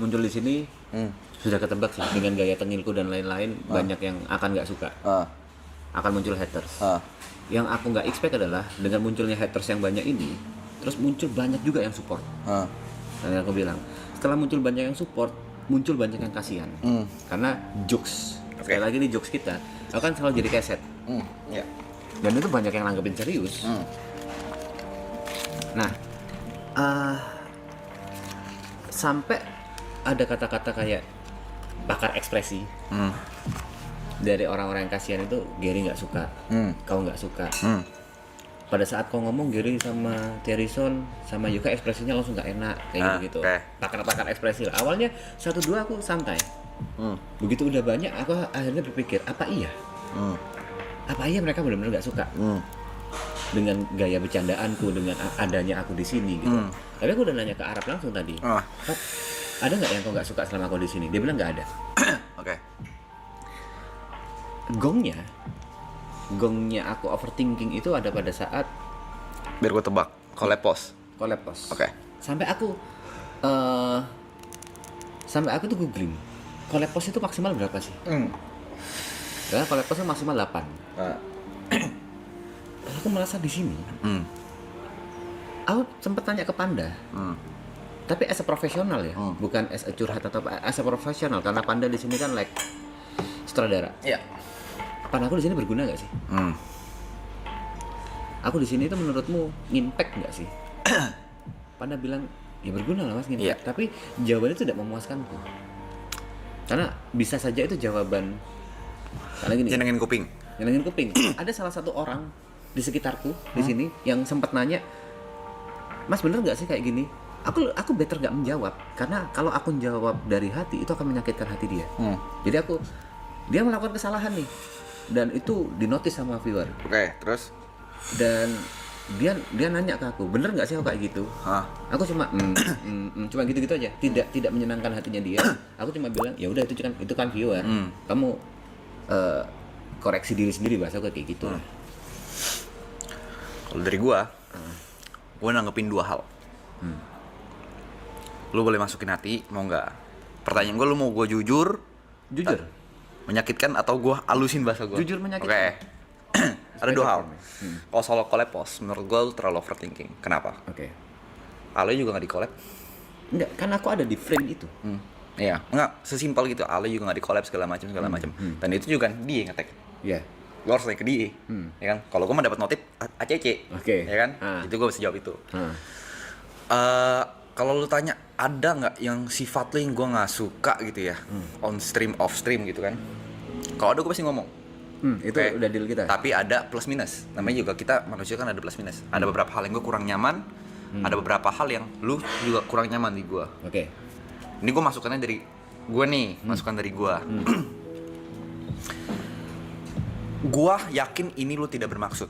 muncul di sini sudah ketebak sih dengan gaya tengilku dan lain-lain banyak yang akan nggak suka. Akan muncul haters. Yang aku nggak expect adalah dengan munculnya haters yang banyak ini, terus muncul banyak juga yang support. Dan aku bilang, setelah muncul banyak yang support, muncul banyak yang kasihan. Karena jokes. Sekali lagi nih jokes kita akan selalu jadi keset. Dan itu banyak yang nanggepin serius. Nah, sampai ada kata-kata kayak bakar ekspresi dari orang-orang yang kasihan itu. Gary nggak suka, kau nggak suka. Pada saat kau ngomong Gary sama Terison sama Yuka ekspresinya langsung nggak enak kayak gitu. Bakar ekspresi lah. Awalnya 1-2 aku santai. Begitu udah banyak aku akhirnya berpikir apa iya mereka benar-benar nggak suka dengan gaya bercandaanku, dengan adanya aku di sini gitu. Tapi aku udah nanya ke Arab langsung tadi. Ada nggak yang kau nggak suka selama kau di sini? Dia bilang nggak ada. Gongnya aku overthinking itu ada pada saat biar gue tebak collab post. Sampai aku tuh googling collab post itu maksimal berapa sih? Karena collab post itu maksimal 8. Aku merasa di sini. Aku sempat tanya ke Panda. Tapi as a profesional ya, bukan as a curhat atau as a profesional, karena Panda di sini kan like sutradara. Iya. Pan aku di sini berguna nggak sih? Aku di sini itu menurutmu impact nggak sih? Panda bilang ya berguna lah mas, impact. Tapi jawabannya itu tidak memuaskanku. Karena bisa saja itu jawaban. Karena gini. Nyenengin kuping. Ada salah satu orang di sekitarku di sini yang sempat nanya, mas bener nggak sih kayak gini? Aku better nggak menjawab karena kalau aku menjawab dari hati itu akan menyakitkan hati dia. Jadi dia melakukan kesalahan nih dan itu dinotis sama viewer. Terus? Dan dia nanya ke aku, bener nggak sih aku kayak gitu? Aku cuma cuma gitu-gitu aja, tidak menyenangkan hatinya dia. Aku cuma bilang ya udah itu kan viewer. Kamu koreksi diri sendiri, bahasa aku kayak gitu. Kalau dari gua nanggepin 2 hal. Lu boleh masukin hati, mau nggak? Pertanyaan gua, lu mau gua jujur? Menyakitkan atau gua alusin bahasa gua? Jujur menyakitkan. Ada 2 hal. Kalau soal collab post, menurut gua lu terlalu overthinking. Kenapa? Ale juga nggak di collab. Enggak, kan aku ada di frame itu. Iya, nggak sesimpel gitu. Ale juga nggak di collab segala macam. Dan itu juga dia yang nge-tag. Iya. Lo harus nanya ke dia, ya kan? Kalau gue mah dapat notif ACC, ya kan? Itu gue bisa jawab itu. Kalau lu tanya ada nggak yang sifat lo yang gue nggak suka gitu ya, on stream off stream gitu kan? Kalau ada gue pasti ngomong. Itu udah deal kita. Tapi ada plus minus. Namanya juga kita manusia kan ada plus minus. Ada beberapa hal yang gue kurang nyaman, ada beberapa hal yang lu juga kurang nyaman di gue. Ini gue masukannya dari gue nih, masukan dari gue. Gua yakin ini lu tidak bermaksud.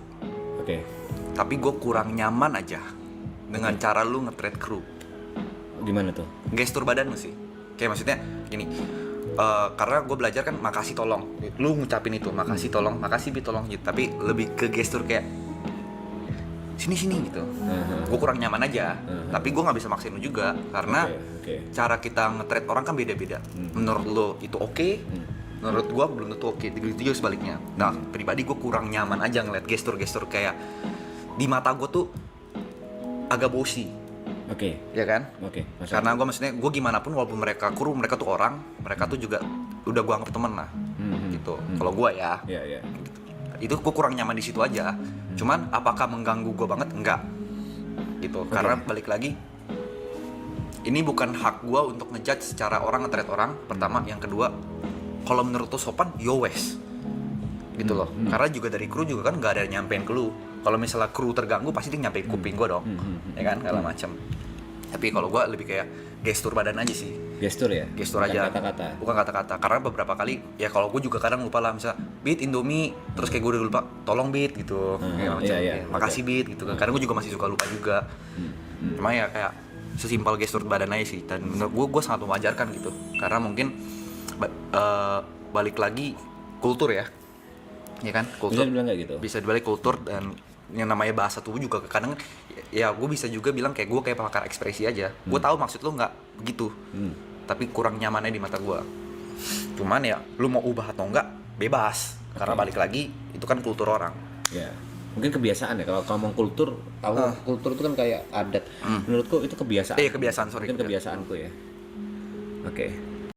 Tapi gua kurang nyaman aja dengan cara lu nge-treat kru. Gimana tuh? Gestur badan lu sih. Kayak maksudnya gini. Karena gue belajar kan makasih tolong. Lu ngucapin itu makasih tolong, makasih bi tolong gitu. Tapi lebih ke gestur kayak sini gitu. Gue kurang nyaman aja. Tapi gue nggak bisa maksain lu juga karena cara kita nge-treat orang kan beda-beda. Menurut lu itu oke. Menurut gue belum tentu oke, juga sebaliknya. Nah, pribadi gue kurang nyaman aja ngeliat gestur-gestur kayak di mata gue tuh agak bosi. Ya kan? Karena gue maksudnya, gue gimana pun walaupun mereka kru, mereka tuh orang, mereka tuh juga udah gue anggap temen lah. Gitu. Kalau gue ya. Gitu. Itu gue kurang nyaman di situ aja. Cuman apakah mengganggu gue banget? Enggak. Gitu. Karena balik lagi, ini bukan hak gue untuk ngejudge secara orang nge-treat orang. Pertama, yang kedua, kalau menurut lo sopan, yo wes, gitu loh. Karena juga dari kru juga kan nggak ada yang nyampein ke lu. Kalau misalnya kru terganggu, pasti dia nyampein kuping gue dong, ya kan, segala macam. Tapi kalau gue lebih kayak gestur badan aja sih. Gestur ya? Gestur bukan aja. Kata-kata. Bukan kata-kata. Karena beberapa kali, ya kalau gue juga kadang lupa lah, misalnya beat Indomie, terus kayak gue udah lupa, tolong beat gitu, makasih beat gitu kan. Karena gue juga masih suka lupa juga. Cuma ya kayak sesimpel gestur badan aja sih. Dan menurut gue sangat mewajarkan gitu. Karena mungkin balik lagi kultur ya kan, kultur. Bisa dibilang kayak gitu. Bisa dibalik kultur dan yang namanya bahasa tubuh juga kadang ya gue bisa juga bilang kayak gue kayak pakar ekspresi aja. Gue tahu maksud lu nggak begitu, tapi kurang nyamannya di mata gue. Cuman ya lu mau ubah atau enggak bebas, karena balik lagi itu kan kultur orang. Ya, mungkin kebiasaan ya. Kalau ngomong kultur, tahu kultur itu kan kayak adat. Menurutku itu kebiasaan. Kebiasaan, sorry. Mungkin kebiasaanku ya. Oke.